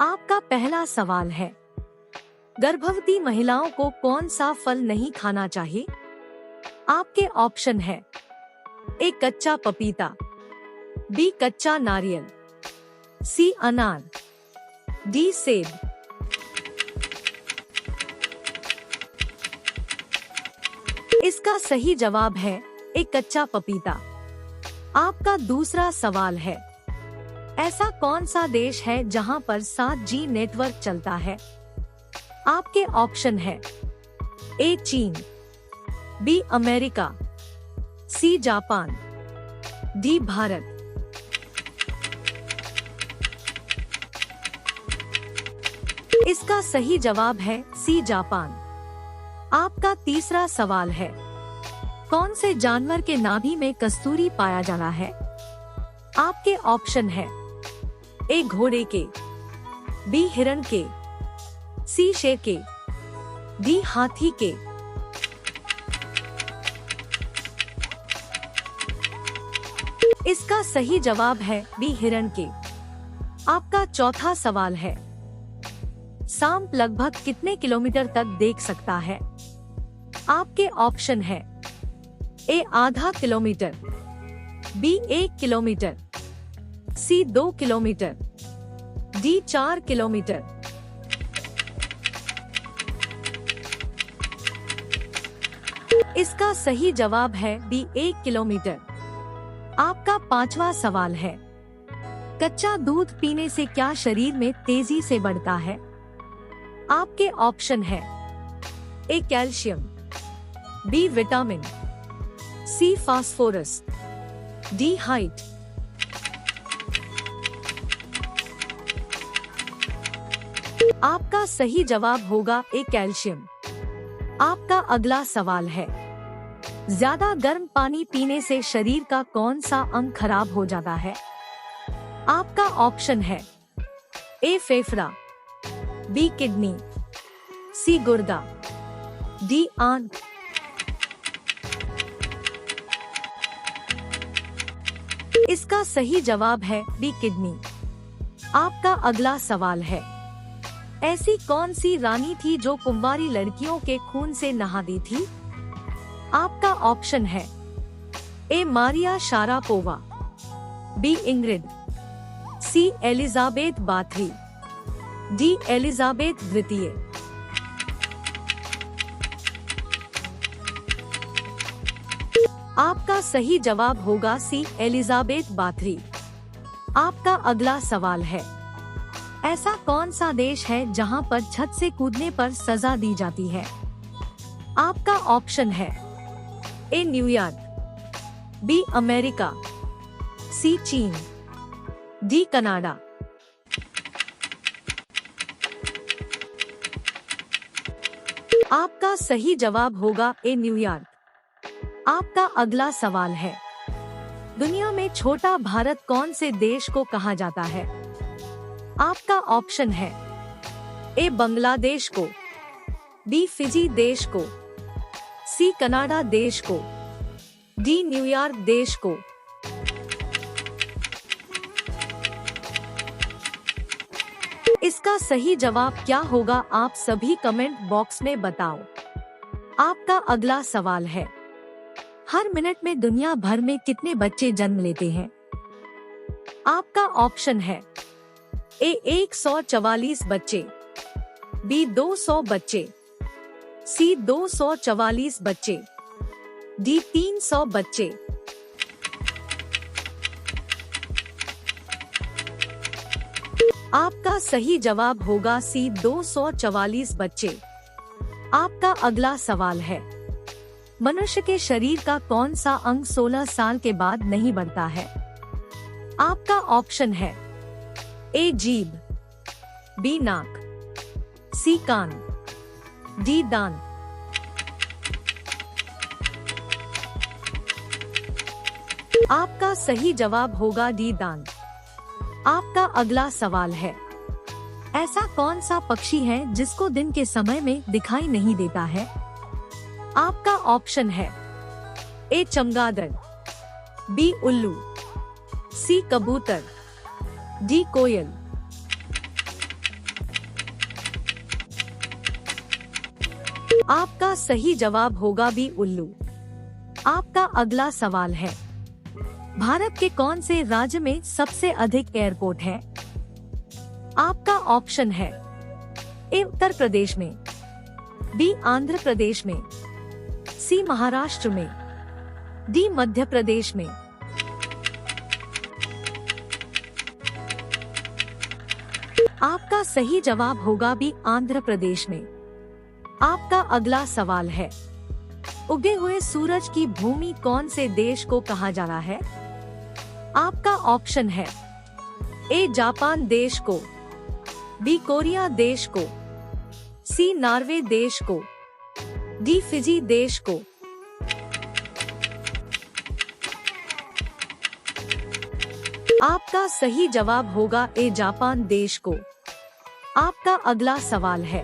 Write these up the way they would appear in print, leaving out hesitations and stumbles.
आपका पहला सवाल है, गर्भवती महिलाओं को कौन सा फल नहीं खाना चाहिए? आपके ऑप्शन है ए कच्चा पपीता, बी कच्चा नारियल, सी अनार, डी सेब। इसका सही जवाब है ए कच्चा पपीता। आपका दूसरा सवाल है, ऐसा कौन सा देश है जहां पर 7G नेटवर्क चलता है? आपके ऑप्शन है ए चीन, B America, C Japan, D Bharat. इसका सही जवाब है सी जापान। आपका तीसरा सवाल है, कौन से जानवर के नाभि में कस्तूरी पाया जाता है? आपके ऑप्शन है ए घोड़े के, बी हिरण के, सी शेर के, डी हाथी के। इसका सही जवाब है बी हिरण के। आपका चौथा सवाल है, सांप लगभग कितने किलोमीटर तक देख सकता है? आपके ऑप्शन है ए आधा किलोमीटर, बी 1 किलोमीटर, सी 2 किलोमीटर, डी 4 किलोमीटर। इसका सही जवाब है बी 1 किलोमीटर। आपका पांचवा सवाल है, कच्चा दूध पीने से क्या शरीर में तेजी से बढ़ता है? आपके ऑप्शन है A calcium, B vitamin, C phosphorus, D height. आपका सही जवाब होगा ए कैल्शियम। आपका अगला सवाल है, ज्यादा गर्म पानी पीने से शरीर का कौन सा अंग खराब हो जाता है? आपका ऑप्शन है ए फेफड़ा, बी किडनी, सी गुर्दा, डी आंत। इसका सही जवाब है बी किडनी। आपका अगला सवाल है, ऐसी कौन सी रानी थी जो कुंवारी लड़कियों के खून से नहाती थी? आपका ऑप्शन है ए मारिया शारापोवा, बी इंग्रिड, सी एलिजाबेथ बाथरी, डी एलिजाबेथ द्वितीय। आपका सही जवाब होगा सी एलिजाबेथ बाथरी। आपका अगला सवाल है, ऐसा कौन सा देश है जहां पर छत से कूदने पर सजा दी जाती है? आपका ऑप्शन है ए न्यूयॉर्क, बी अमेरिका, सी चीन, डी कनाडा। आपका सही जवाब होगा ए न्यूयॉर्क। आपका अगला सवाल है, दुनिया में छोटा भारत कौन से देश को कहा जाता है? आपका ऑप्शन है ए बांग्लादेश को, बी फिजी देश को, सी कनाडा देश को, डी न्यूयॉर्क देश को। इसका सही जवाब क्या होगा, आप सभी कमेंट बॉक्स में बताओ। आपका अगला सवाल है, हर मिनट में दुनिया भर में कितने बच्चे जन्म लेते हैं? आपका ऑप्शन है ए 144 बच्चे, बी 200 बच्चे, सी 244 बच्चे, डी 300 बच्चे। आपका सही जवाब होगा सी 244 बच्चे। आपका अगला सवाल है, मनुष्य के शरीर का कौन सा अंग 16 साल के बाद नहीं बढ़ता है? आपका ऑप्शन है ए जीभ, बी नाक, सी कान, डी दांत। आपका सही जवाब होगा डी दांत। आपका अगला सवाल है, ऐसा कौन सा पक्षी है जिसको दिन के समय में दिखाई नहीं देता है? आपका ऑप्शन है ए चमगादड़, बी उल्लू, सी कबूतर, डी कोयल। आपका सही जवाब होगा बी उल्लू। आपका अगला सवाल है, भारत के कौन से राज्य में सबसे अधिक एयरपोर्ट है? आपका ऑप्शन है ए उत्तर प्रदेश में, बी आंध्र प्रदेश में, सी महाराष्ट्र में, डी मध्य प्रदेश में। आपका सही जवाब होगा बी आंध्र प्रदेश में। आपका अगला सवाल है, उगे हुए सूरज की भूमि कौन से देश को कहा जाता है? आपका ऑप्शन है ए जापान देश को, बी कोरिया देश को, सी नॉर्वे देश को, डी फिजी देश को। आपका सही जवाब होगा ए जापान देश को। आपका अगला सवाल है,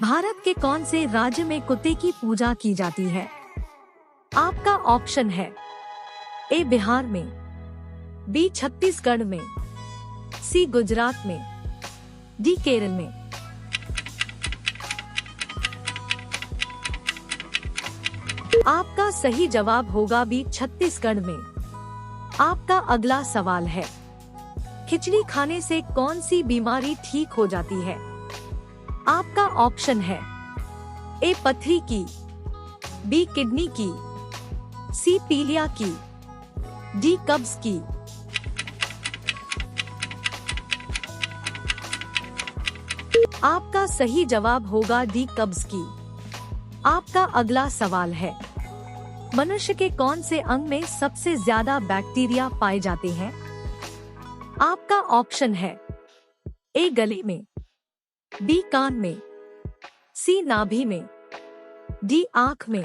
भारत के कौन से राज्य में कुत्ते की पूजा की जाती है? आपका ऑप्शन है ए बिहार में, बी छत्तीसगढ़ में, सी गुजरात में, डी केरल में। आपका सही जवाब होगा बी छत्तीसगढ़ में। आपका अगला सवाल है, खिचड़ी खाने से कौन सी बीमारी ठीक हो जाती है? आपका ऑप्शन है ए पथरी की, बी किडनी की, सी पीलिया की, डी कब्ज की। आपका सही जवाब होगा डी कब्ज की। आपका अगला सवाल है, मनुष्य के कौन से अंग में सबसे ज्यादा बैक्टीरिया पाए जाते हैं? आपका ऑप्शन है ए गले में, बी कान में, सी नाभि में, डी आंख में।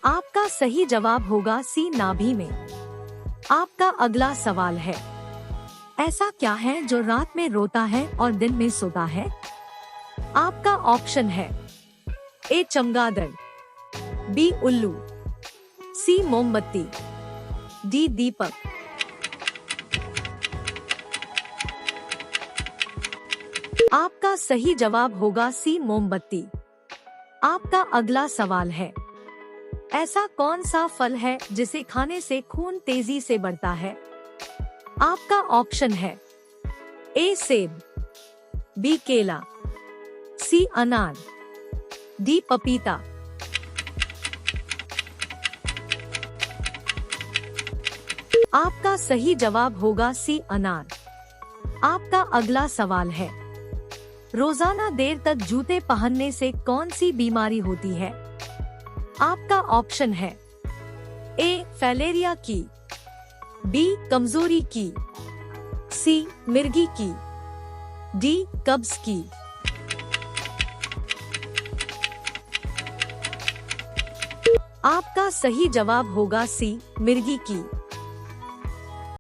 आपका सही जवाब होगा सी नाभि में। आपका अगला सवाल है, ऐसा क्या है जो रात में रोता है और दिन में सोता है? आपका ऑप्शन है ए चमगादड़, बी उल्लू, सी मोमबत्ती, डी दीपक। आपका सही जवाब होगा सी मोमबत्ती। आपका अगला सवाल है, ऐसा कौन सा फल है जिसे खाने से खून तेजी से बढ़ता है? आपका ऑप्शन है ए सेब, बी केला, सी अनार, डी पपीता। आपका सही जवाब होगा सी अनार। आपका अगला सवाल है, रोजाना देर तक जूते पहनने से कौन सी बीमारी होती है? आपका ऑप्शन है ए फैलेरिया की, बी कमजोरी की, सी मिर्गी की, डी कब्ज की। आपका सही जवाब होगा सी मिर्गी की।